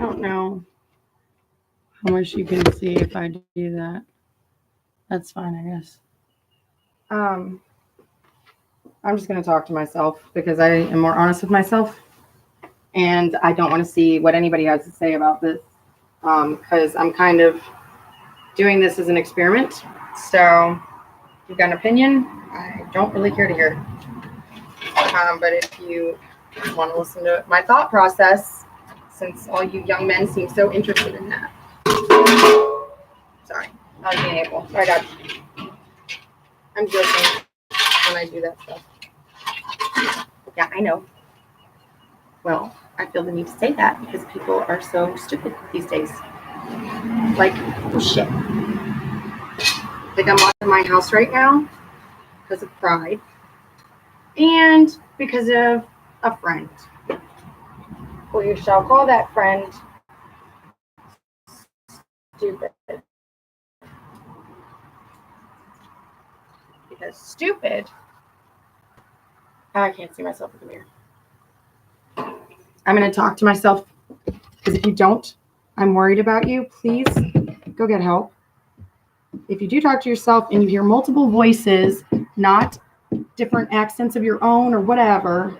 don't know how much you can see if I do that. That's fine, I guess. I'm just going to talk to myself because I am more honest with myself. And I don't want to see what anybody has to say about this. Because I'm kind of doing this as an experiment. So if you've got an opinion, I don't really care to hear. But if you want to listen to my thought process, since all you young men seem so interested in that. Sorry, I was being able. Sorry, Dad. I'm joking when I do that stuff. Yeah, I know. Well, I feel the need to say that because people are so stupid these days. Like, oh shit. Like, I'm locked in my house right now because of pride and because of a friend. We shall call that friend stupid. Because stupid, I can't see myself in the mirror. I'm going to talk to myself because if you don't, I'm worried about you. Please go get help. If you do talk to yourself and you hear multiple voices, not different accents of your own or whatever.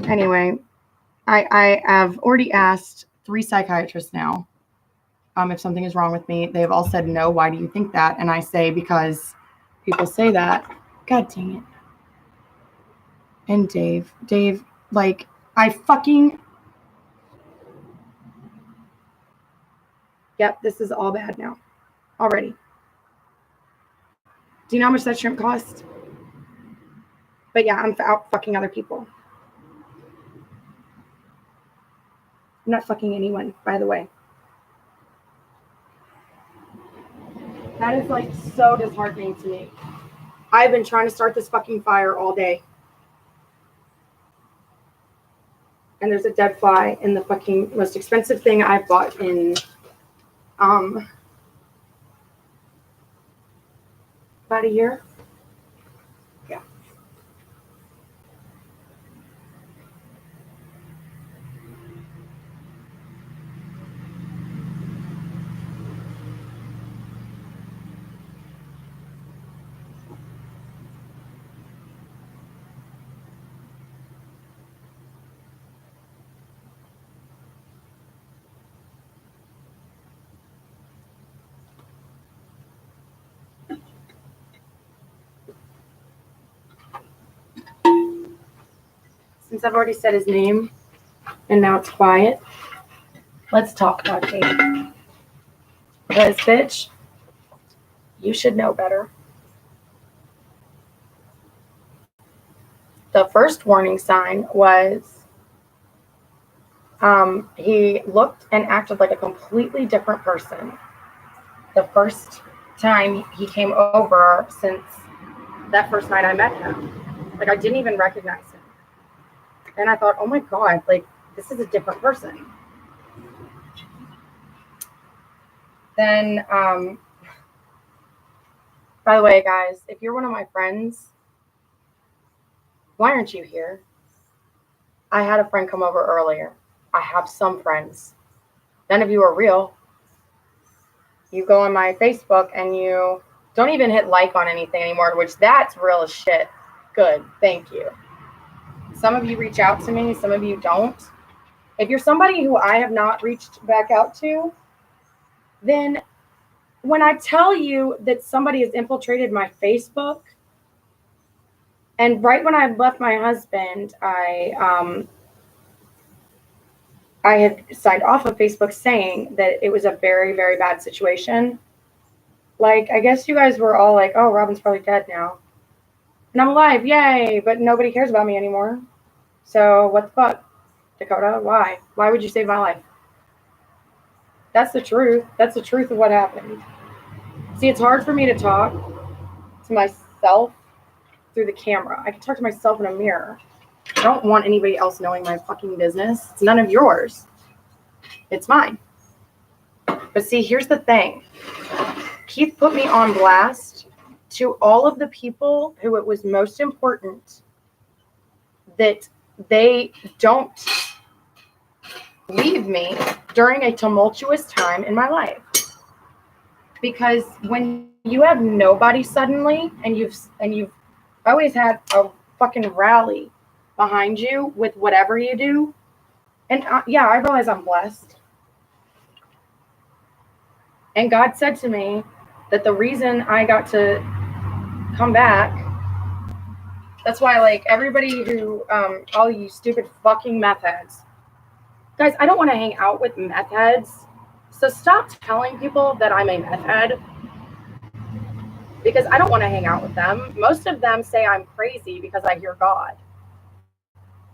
Anyway, I have already asked 3 psychiatrists now if something is wrong with me. They've all said no. Why do you think that? And I say because people say that. God dang it. And Dave, like, I fucking... Yep, this is all bad now. Already. Do you know how much that shrimp cost? But yeah, I'm out fucking other people. I'm not fucking anyone, by the way. That is like so disheartening to me. I've been trying to start this fucking fire all day. And there's a dead fly in the fucking most expensive thing I've bought in about a year. Yeah. Since I've already said his name and now it's quiet, let's talk about Dave. Because, bitch, you should know better. The first warning sign was he looked and acted like a completely different person the first time he came over since that first night I met him. Like, I didn't even recognize him. And I thought, oh my God, like, this is a different person. Then, by the way, guys, if you're one of my friends, why aren't you here? I had a friend come over earlier. I have some friends. None of you are real. You go on my Facebook and you don't even hit like on anything anymore, which that's real as shit. Good. Thank you. Some of you reach out to me. Some of you don't. If you're somebody who I have not reached back out to, then when I tell you that somebody has infiltrated my Facebook, and right when I left my husband, I had signed off of Facebook saying that it was a very, very bad situation. Like, I guess you guys were all like, oh, Robin's probably dead now. And I'm alive, yay, but nobody cares about me anymore. So what the fuck, Dakota? Why? Why would you save my life? That's the truth. That's the truth of what happened. See, it's hard for me to talk to myself through the camera. I can talk to myself in a mirror. I don't want anybody else knowing my fucking business. It's none of yours. It's mine. But see, here's the thing. Keith put me on blast to all of the people who it was most important that they don't leave me during a tumultuous time in my life. Because when you have nobody suddenly, and you've always had a fucking rally behind you with whatever you do, and yeah, I realize I'm blessed. And God said to me that the reason I got to come back, that's why, like, everybody who, all you stupid fucking meth heads, guys, I don't want to hang out with meth heads. So stop telling people that I'm a meth head, because I don't want to hang out with them. Most of them say I'm crazy because I hear God.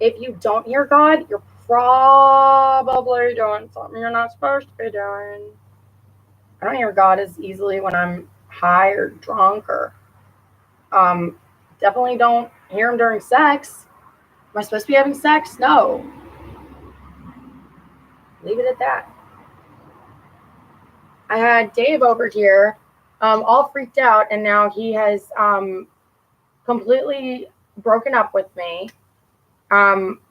If you don't hear God, you're probably doing something you're not supposed to be doing. I don't hear God as easily when I'm high or drunk, or definitely don't hear him during sex. Am I supposed to be having sex? No. Leave it at that. I had Dave over here, all freaked out, and now he has completely broken up with me.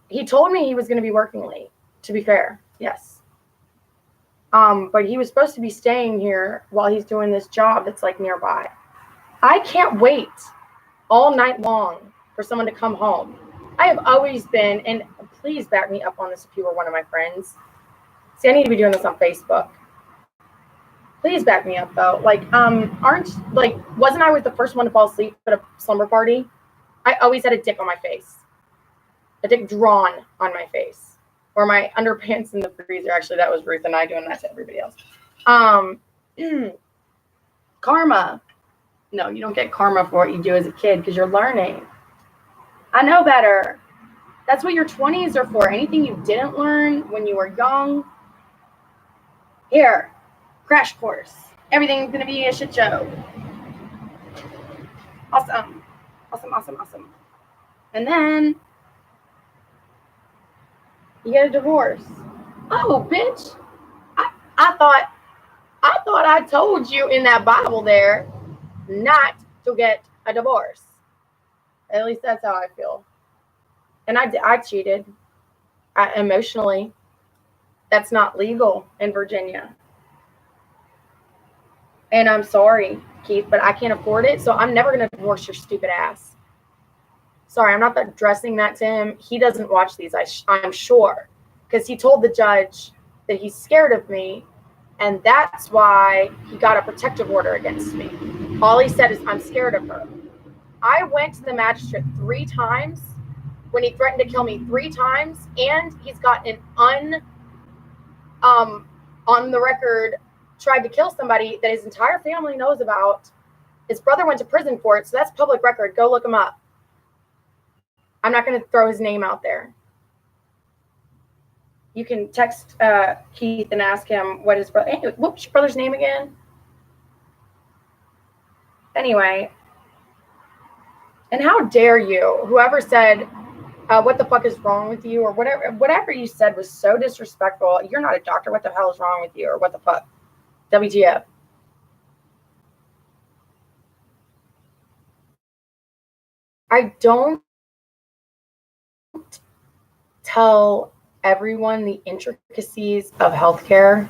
He told me he was going to be working late, to be fair, yes. But he was supposed to be staying here while he's doing this job that's like nearby. I can't wait all night long for someone to come home. I have always been, and please back me up on this if you were one of my friends. See, I need to be doing this on Facebook. Please back me up though. Like, wasn't I the first one to fall asleep at a slumber party? I always had a dick on my face. A dick drawn on my face. Or my underpants in the freezer. Actually, that was Ruth and I doing that to everybody else. Karma. No, you don't get karma for what you do as a kid because you're learning. I know better. That's what your 20s are for. Anything you didn't learn when you were young. Here, crash course. Everything's going to be a shit show. Awesome. Awesome, awesome, awesome. And then you get a divorce. Oh, bitch. I thought I told you in that Bible there not to get a divorce. At least that's how I feel. And I cheated emotionally. That's not legal in Virginia. And I'm sorry, Keith, but I can't afford it, so I'm never going to divorce your stupid ass. Sorry, I'm not addressing that to him. He doesn't watch these, I'm sure, because he told the judge that he's scared of me, and that's why he got a protective order against me. All he said is, I'm scared of her. I went to the magistrate 3 times when he threatened to kill me 3 times, and he's got an on the record tried to kill somebody that his entire family knows about. His brother went to prison for it, so that's public record. Go look him up. I'm not going to throw his name out there. You can text Keith and ask him what his brother. Anyway, what's your brother's name again? Anyway, and how dare you? Whoever said, "What the fuck is wrong with you?" or whatever you said was so disrespectful. You're not a doctor. What the hell is wrong with you? Or what the fuck? WTF? I don't tell everyone the intricacies of healthcare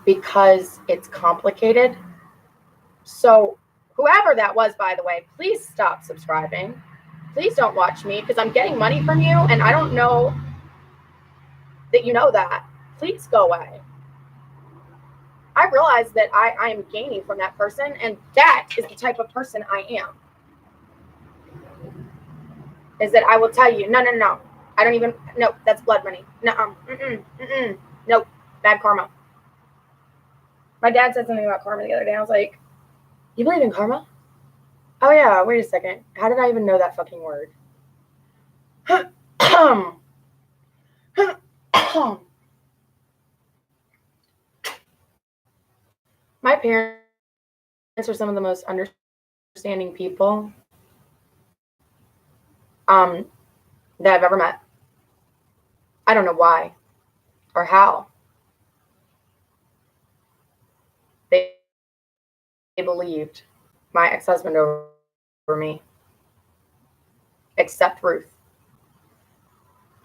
because it's complicated. So whoever that was, by the way, please stop subscribing. Please don't watch me because I'm getting money from you and I don't know that you know that. Please go away. I realize that I am gaining from that person, and that is the type of person I am. Is that I will tell you, no. I don't even, no, that's blood money. No, nope, bad karma. My dad said something about karma the other day. I was like, you believe in karma? Oh yeah, wait a second. How did I even know that fucking word? My parents are some of the most understanding people that I've ever met. I don't know why or how. They believed my ex-husband over me. Except Ruth.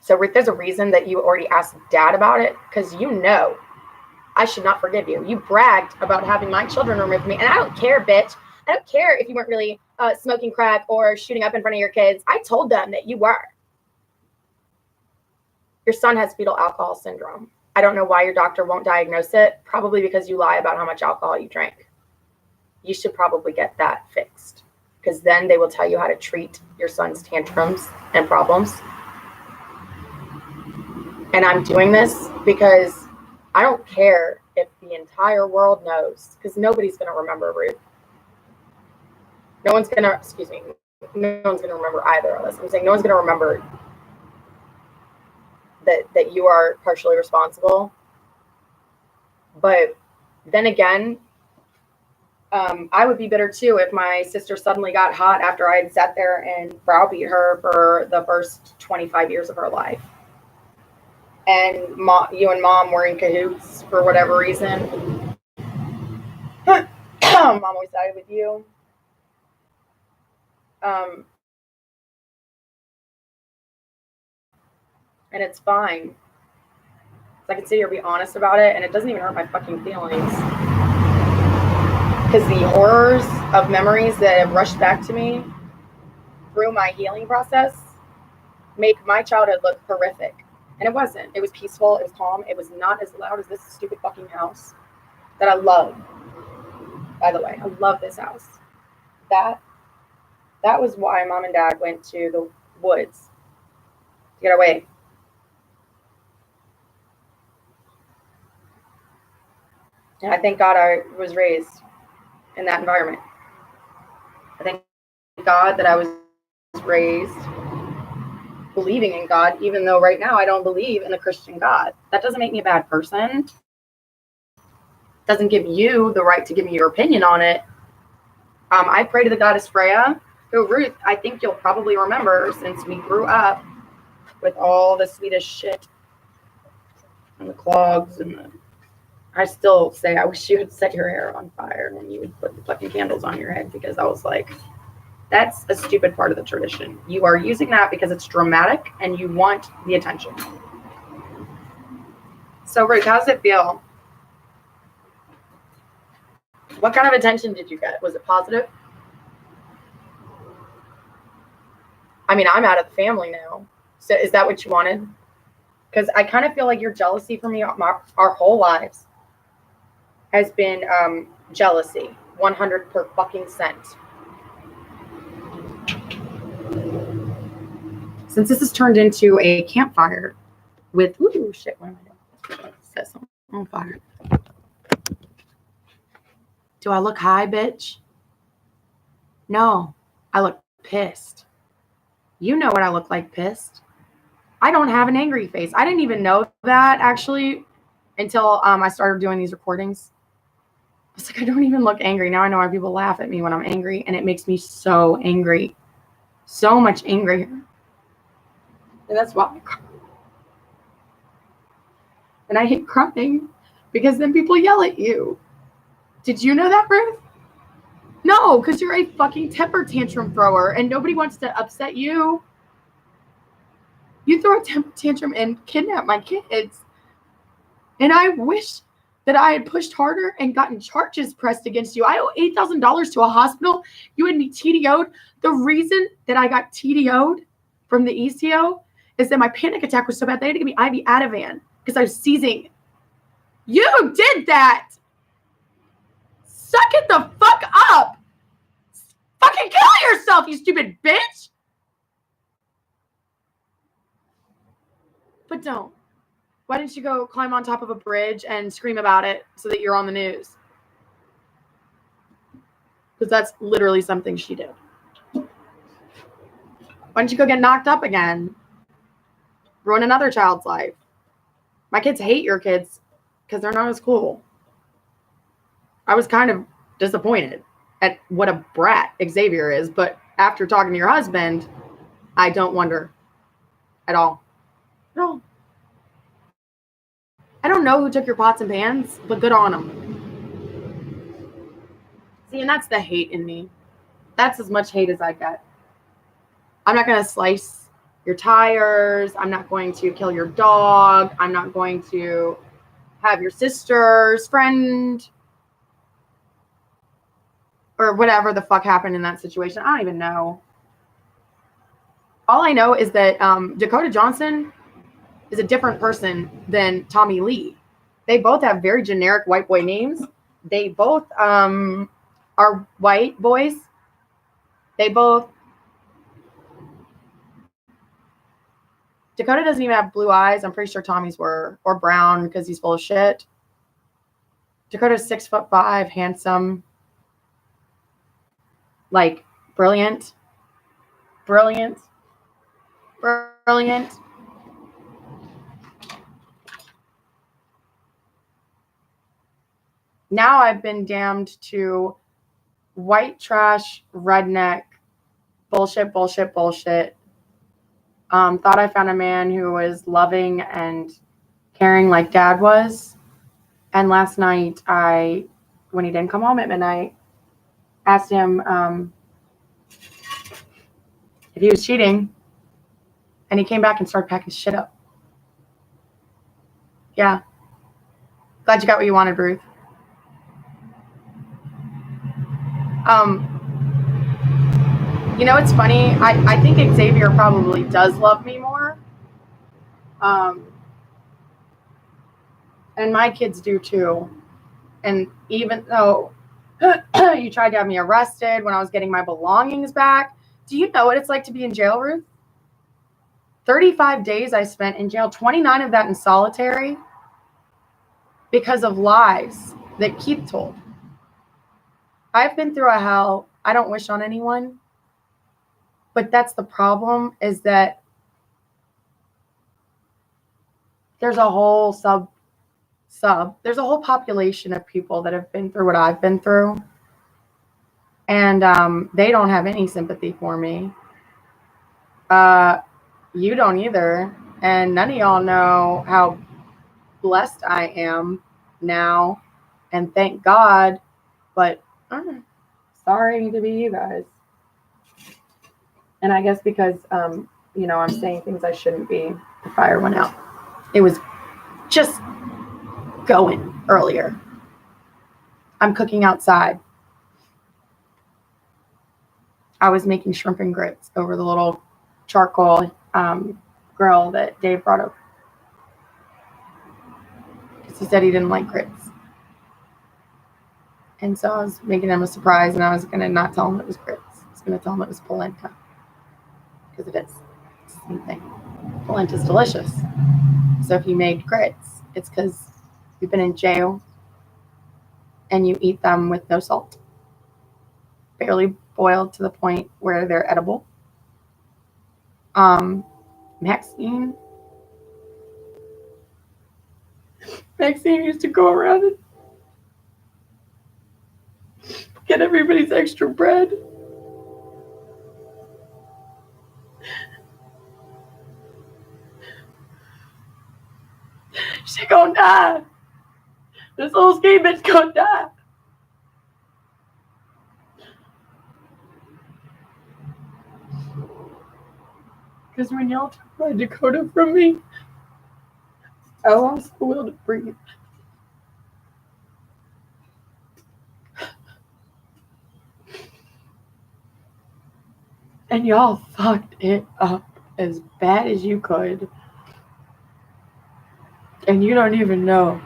So Ruth, there's a reason that you already asked Dad about it, because you know I should not forgive you. You bragged about having my children removed from me, and I don't care, bitch. I don't care if you weren't really smoking crack or shooting up in front of your kids. I told them that you were. Your son has fetal alcohol syndrome. I don't know why your doctor won't diagnose it. Probably because you lie about how much alcohol you drank. You should probably get that fixed, because then they will tell you how to treat your son's tantrums and problems. And I'm doing this because I don't care if the entire world knows, because nobody's going to remember Ruth. No one's going to, no one's going to remember either of us. I'm saying no one's going to remember that you are partially responsible. But then again, I would be bitter too if my sister suddenly got hot after I had sat there and browbeat her for the first 25 years of her life. And you and Mom were in cahoots for whatever reason. Mom always sided with you. And it's fine. So I can sit here and be honest about it, and it doesn't even hurt my fucking feelings. Because the horrors of memories that have rushed back to me through my healing process make my childhood look horrific. And it wasn't. It was peaceful. It was calm. It was not as loud as this stupid fucking house that I love. By the way, I love this house. That was why Mom and Dad went to the woods to get away. And I thank God I was raised in that environment. I thank God that I was raised believing in God, even though right now I don't believe in a Christian God. That doesn't make me a bad person. Doesn't give you the right to give me your opinion on it. I pray to the goddess Freya, who, Ruth, I think you'll probably remember, since we grew up with all the Swedish shit and the clogs and the... I still say I wish you had set your hair on fire when you would put the fucking candles on your head, because I was like, that's a stupid part of the tradition. You are using that because it's dramatic and you want the attention. So, Ruth, how does it feel? What kind of attention did you get? Was it positive? I mean, I'm out of the family now. So is that what you wanted? Because I kind of feel like your jealousy for me our whole lives has been jealousy, 100 per fucking cent. Since this has turned into a campfire with, ooh, shit, what am I doing? Set something on fire. Do I look high, bitch? No, I look pissed. You know what I look like, pissed. I don't have an angry face. I didn't even know that, actually, until I started doing these recordings. I was like, I don't even look angry. Now I know why people laugh at me when I'm angry, and it makes me so angry. So much angrier. And that's why I cry. And I hate crying because then people yell at you. Did you know that, Ruth? No, because you're a fucking temper tantrum thrower and nobody wants to upset you. You throw a temper tantrum and kidnap my kids. And I wish that I had pushed harder and gotten charges pressed against you. I owe $8,000 to a hospital. You had me TDO'd. The reason that I got TDO'd from the ECO is that my panic attack was so bad they had to give me IV Ativan because I was seizing. You did that. Suck it the fuck up. Fucking kill yourself, you stupid bitch. But don't. Why didn't you go climb on top of a bridge and scream about it so that you're on the news? Because that's literally something she did. Why don't you go get knocked up again? Ruin another child's life. My kids hate your kids because they're not as cool. I was kind of disappointed at what a brat Xavier is, but after talking to your husband, I don't wonder at all. At all. I don't know who took your pots and pans, but good on them. See, and that's the hate in me. That's as much hate as I get. I'm not going to slice your tires. I'm not going to kill your dog. I'm not going to have your sister's friend or whatever the fuck happened in that situation. I don't even know. All I know is that Dakota Johnson is a different person than Tommy Lee. They both have very generic white boy names. They both are white boys. They both. Dakota doesn't even have blue eyes. I'm pretty sure Tommy's were, or brown because he's full of shit. Dakota's 6'5", handsome, like brilliant. Now I've been damned to white trash, redneck, bullshit. Thought I found a man who was loving and caring like Dad was. And last night, when he didn't come home at midnight, asked him if he was cheating. And he came back and started packing his shit up. Yeah. Glad you got what you wanted, Ruth. You know, it's funny. I think Xavier probably does love me more. And my kids do too. And even though you tried to have me arrested when I was getting my belongings back, do you know what it's like to be in jail, Ruth? 35 days I spent in jail, 29 of that in solitary because of lies that Keith told. I've been through a hell I don't wish on anyone. But that's the problem, is that there's a whole there's a whole population of people that have been through what I've been through. And they don't have any sympathy for me. You don't either. And none of y'all know how blessed I am now. And thank God. But sorry to be you guys. And I guess because, I'm saying things I shouldn't be, the fire went out. It was just going earlier. I'm cooking outside. I was making shrimp and grits over the little charcoal grill that Dave brought up. Because he said he didn't like grits. And so I was making him a surprise, and I was going to not tell him it was grits. I was going to tell him it was polenta. Because it is. It's the same thing. Polenta is delicious. So if you made grits, it's because you've been in jail and you eat them with no salt. Barely boiled to the point where they're edible. Maxine used to go around and get everybody's extra bread. She gonna die. This little ski bitch gonna die. Because when y'all took my Dakota from me, I lost the will to breathe. And y'all fucked it up as bad as you could. And you don't even know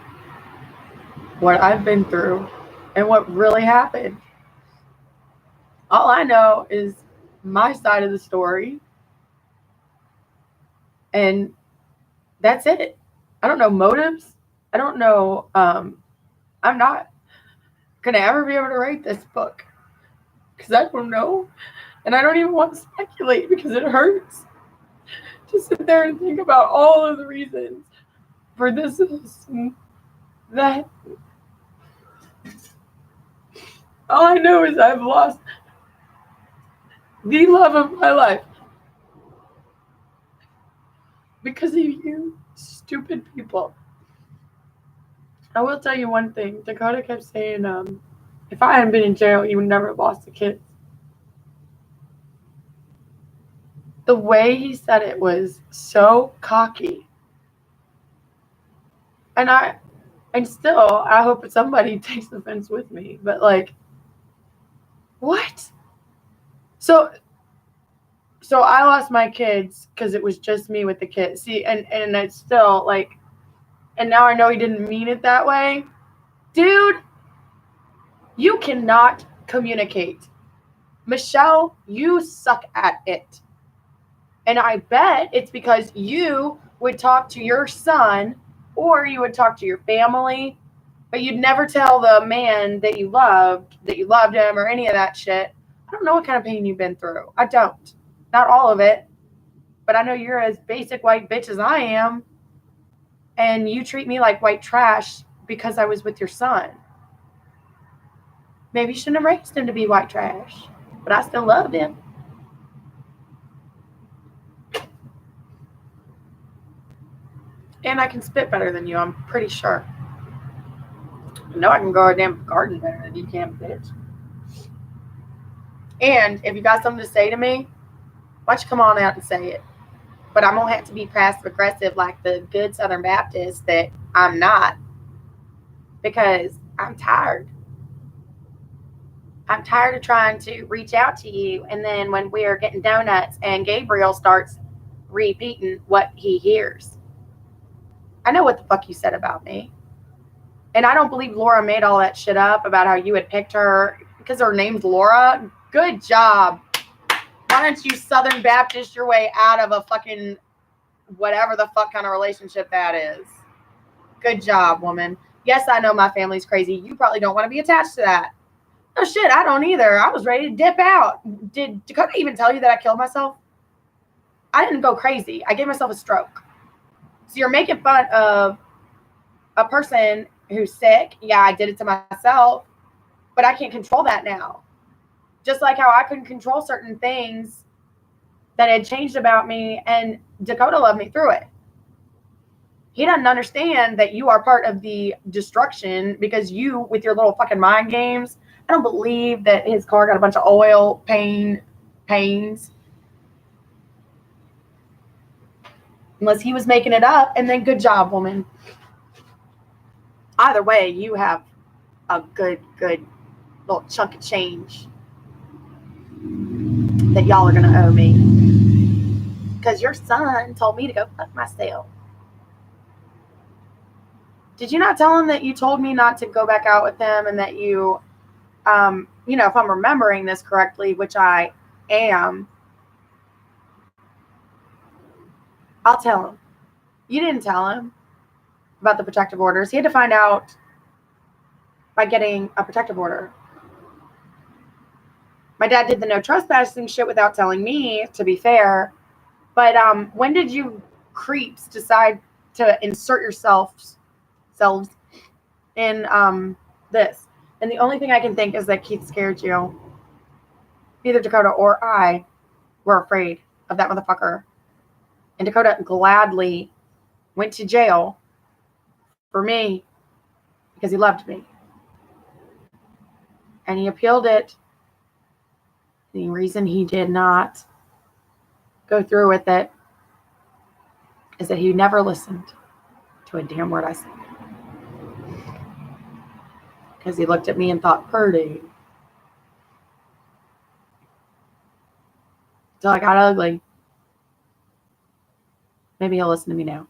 what I've been through and what really happened. All I know is my side of the story. And that's it. I don't know motives. I don't know. I'm not going to ever be able to write this book because I don't know. And I don't even want to speculate because it hurts to sit there and think about all of the reasons for this and that. All I know is I've lost the love of my life because of you stupid people. I will tell you one thing. Dakota kept saying, if I hadn't been in jail, you would never have lost the kids. The way he said it was so cocky. And still, I hope somebody takes offense with me. But like, what? So I lost my kids because it was just me with the kids. See, and it's still like, and now I know he didn't mean it that way. Dude, you cannot communicate. Michelle, you suck at it. And I bet it's because you would talk to your son or you would talk to your family, but you'd never tell the man that you loved him or any of that shit. I don't know what kind of pain you've been through. I don't. Not all of it. But I know you're as basic white bitch as I am. And you treat me like white trash because I was with your son. Maybe you shouldn't have raised him to be white trash. But I still loved him. And I can spit better than you, I'm pretty sure. I know I can grow a damn garden better than you can, bitch. And if you got something to say to me, why don't you come on out and say it? But I'm going to have to be passive aggressive like the good Southern Baptist that I'm not. Because I'm tired. I'm tired of trying to reach out to you. And then when we're getting donuts and Gabriel starts repeating what he hears. I know what the fuck you said about me. And I don't believe Laura made all that shit up about how you had picked her because her name's Laura. Good job. Why don't you Southern Baptist your way out of a fucking whatever the fuck kind of relationship that is? Good job, woman. Yes, I know my family's crazy. You probably don't want to be attached to that. No shit, I don't either. I was ready to dip out. Did Dakota even tell you that I killed myself? I didn't go crazy. I gave myself a stroke. So you're making fun of a person who's sick. Yeah, I did it to myself, but I can't control that now. Just like how I couldn't control certain things that had changed about me, and Dakota loved me through it. He doesn't understand that you are part of the destruction because you, with your little fucking mind games, I don't believe that his car got a bunch of oil pains. Unless he was making it up, and then good job, woman. Either way, you have a good little chunk of change that y'all are going to owe me. Because your son told me to go fuck myself. Did you not tell him that you told me not to go back out with him and that you, if I'm remembering this correctly, which I am, I'll tell him. You didn't tell him about the protective orders. He had to find out by getting a protective order. My dad did the no trespassing shit without telling me, to be fair. But when did you creeps decide to insert yourselves in this? And the only thing I can think is that Keith scared you. Either Dakota or I were afraid of that motherfucker. And Dakota gladly went to jail for me because he loved me. And he appealed it. The reason he did not go through with it is that he never listened to a damn word I said. Because he looked at me and thought, Purdy. Till I got ugly. Maybe he'll listen to me now.